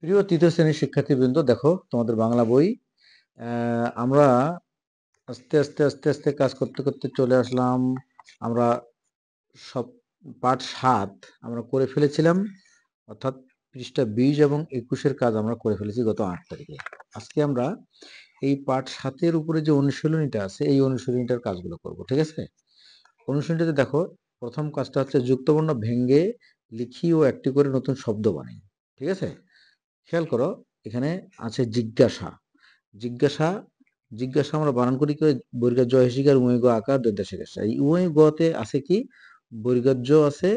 প্রিয় তৃতীয় শ্রেণীর শিক্ষার্থীবৃন্দ, দেখো তোমাদের বাংলা বই। আমরা আস্তে আস্তে আস্তে আস্তে কাজ করতে করতে চলে আসলাম। আমরা সব পাঠ 7 আমরা করে ফেলেছিলাম, অর্থাৎ পৃষ্ঠা 20 এবং 21-এর কাজ আমরা করে ফেলেছি গত 8 তারিখে। আজকে আমরা এই পাঠ 7-এর উপরে যে অনুশীলনীটা আছে এই অনুশীলনীটার কাজগুলো করব, ঠিক আছে? অনুশীলনীটাতে দেখো, প্রথম কাজটা হচ্ছে যুক্তবর্ণ ভেঙে লিখি ও একটি করে নতুন শব্দ বানাই, ঠিক আছে? খেয়াল করো, এখানে আছে জিজ্ঞাসা। জিজ্ঞাসা জিজ্ঞাসা আমরা বানান করি করে বর্গা জ হিসিকার উময় গ আকার দন্ত্য শেষা। এই উময় গতে আছে কি, বর্গা জ আছে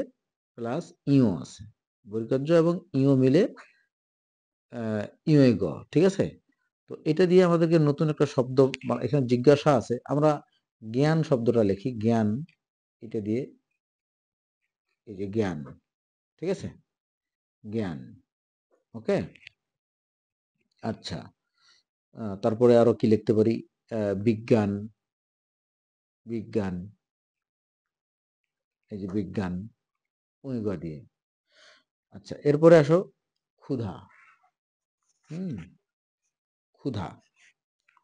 প্লাস ইও আছে, বর্গা জ এবং ইও মিলে ইময় গ, ঠিক আছে? তো এটা দিয়ে আমাদেরকে নতুন একটা শব্দ, এখানে জিজ্ঞাসা আছে, আমরা জ্ঞান শব্দটা লিখি, জ্ঞান, এটা দিয়ে, এই যে জ্ঞান, ঠিক আছে? জ্ঞান, ওকে। আচ্ছা, তারপরে আরো কি লিখতে পারি? বিজ্ঞান, বিজ্ঞান, এই যে বিজ্ঞান উইগা দিয়ে। আচ্ছা, এরপরে আসো ক্ষুধা। ক্ষুধা,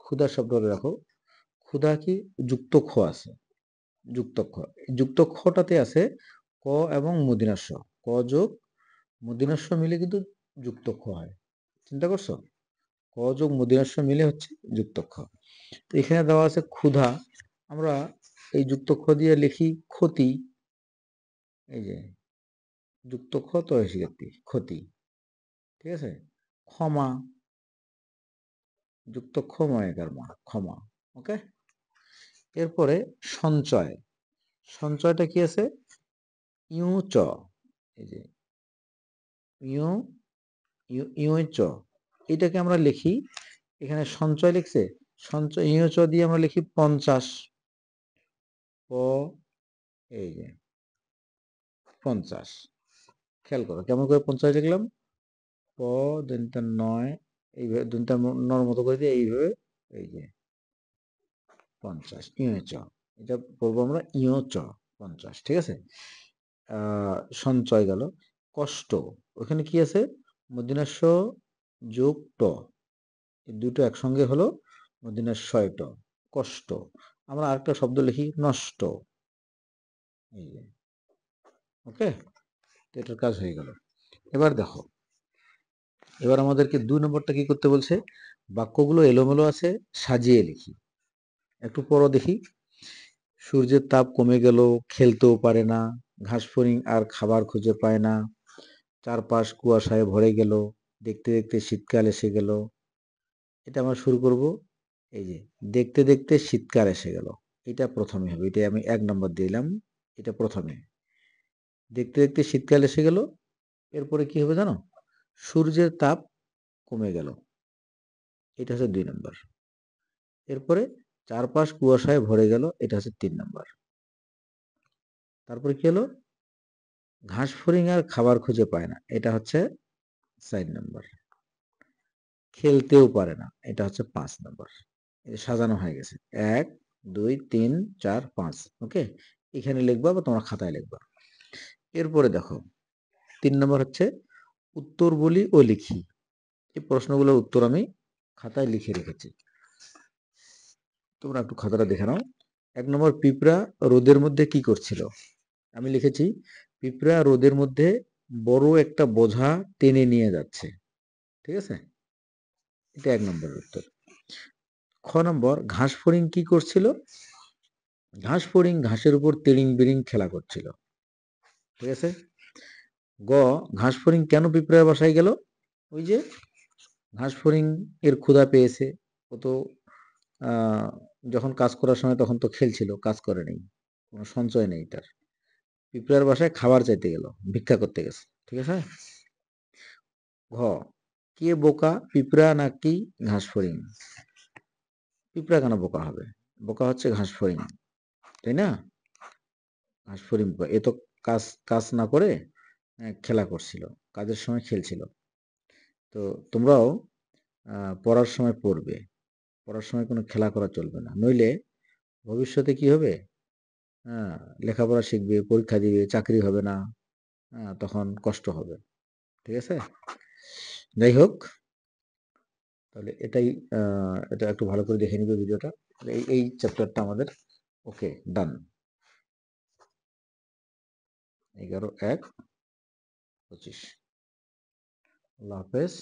ক্ষুধা শব্দটা দেখো, ক্ষুধা কি যুক্ত খ আছে, যুক্ত খ, যুক্ত খটাতে আছে ক এবং মূর্ধন্য ষ, ক যোগ মূর্ধন্য ষ মিলে কিন্তু যুক্ত খ হয়। চিন্তা করছো, ক যোগ মূর্ধন্য ষ মিলে হচ্ছে যুক্ত খ। তো এখানে দেওয়া আছে ক্ষুধা, আমরা এই যুক্ত খ দিয়ে লিখি ক্ষতি, এই যে যুক্ত খ তো ক্ষতি, ঠিক আছে? ক্ষমা, যুক্ত ক্ষময়কার মা, ক্ষমা, ওকে। এরপরে সঞ্চয়, সঞ্চয়টা কি আছে? ইউ চ, এই যে ইউ ইউ চ, এটাকে আমরা লিখি, এখানে সঞ্চয় লিখছে, সঞ্চয় ইউ চ দিয়ে আমরা লিখি 50, প, এই যে 50। খেয়াল করো কেমন করে 50 লিখলাম, প দন্তা নয়, এইভাবে দন্তা নর মতো করে দিয়ে এইভাবে, এই যে 50 ইউ চ, এটা বলবো আমরা ইউ চ 50, ঠিক আছে? সঞ্চয় গেল। কষ্ট, ওখানে কি আছে? মূর্ধন্য ষ যোগ ট, এই দুটো একসঙ্গে হলো মূর্ধন্য ষ ট, কষ্ট। আমরা আরেকটা শব্দ লিখি নষ্ট, এই যে, ওকে। এটার কাজ হয়ে গেল। এবার দেখো, এবার আমাদেরকে 2 নম্বরটা কি করতে বলছে? বাক্যগুলো এলোমেলো আছে, সাজিয়ে লিখি। একটু পরও দেখি। সূর্যের তাপ কমে গেল, খেলতেও পারে না, ঘাসফড়িং আর খাবার খুঁজে পায় না, চারপাশ কুয়াশায় ভরে গেল, দেখতে দেখতে শীতকাল এসে গেল। এটা আমরা শুরু করব, এই যে দেখতে দেখতে শীতকাল এসে গেল, এটা প্রথমে হবে, এটা আমি 1 নম্বর দিলাম, এটা প্রথমে। দেখতে দেখতে শীতকাল এসে গেল, এরপরে কি হবে জানো? সূর্যের তাপ কমে গেল, এটা হচ্ছে 2 নম্বর। এরপরে চারপাশ কুয়াশায় ভরে গেল, এটা হচ্ছে 3 নম্বর। তারপরে কি হলো? ঘাস ফড়িং আর খাবার খুঁজে পায় না, এটা হচ্ছে 4 নম্বর। খেলতেও পারে না, এটা হচ্ছে 5 নম্বর। এটা সাজানো হয়ে গেছে, 1 2 3 4 5, ওকে। এখানে লিখবা বা তোমরা খাতায় লিখবা। এরপরে দেখো 3 নম্বর হচ্ছে উত্তর বলি ও লিখি। এই প্রশ্নগুলোর উত্তর আমি খাতায় লিখে রেখেছি, তোমরা একটু খাতাটা দেখে নাও। 1 নম্বর, পিঁপড়া রোদের মধ্যে কি করছিল? আমি লিখেছি পিঁপড়া রোদের মধ্যে বড় একটা বোঝা টেনে নিয়ে যাচ্ছে, ঠিক আছে? এটা 1 নম্বরের উত্তর। খ নম্বর, ঘাস ফড়িং কি করছিল? ঘাস ফড়িং ঘাসের উপর তিড়িং বিড়িং খেলা করছিল, ঠিক আছে? গ, ঘাস ফড়িং কেন পিঁপড়ার বাসায় গেল? ওই যে ঘাস ফড়িং এর ক্ষুধা পেয়েছে, ও তো যখন কাজ করার সময় তখন তো খেলছিল, কাজ করে নেই, কোনো সঞ্চয় নেই তার। পিঁপড়ার বাসায় খাবার চাইতে গেল, ভিক্ষা করতে গেছে, ঠিক আছে? ঘ, কে বোকা, পিঁপড়া নাকি ঘাস ফড়িং? পিঁপড়া কেন বোকা হবে? বোকা হচ্ছে ঘাস ফড়িং, তাই না? ঘাস ফড়িং এ তো কাজ কাজ না করে খেলা করছিল, কাজের সময় খেলছিল। তো তোমরাও পড়ার সময় পড়বে, পড়ার সময় কোনো খেলা করা চলবে না, নইলে ভবিষ্যতে কি হবে? হ্যাঁ, লেখাপড়া শিখবে, পরীক্ষা দিবে, চাকরি হবে না, তখন কষ্ট হবে, ঠিক আছে? যাই হোক, তাহলে এটা একটু ভালো করে দেখে নিবে ভিডিওটা। এই চ্যাপ্টারটা আমাদের ওকে ডান। 11-1-25। আল্লাহ হাফেজ।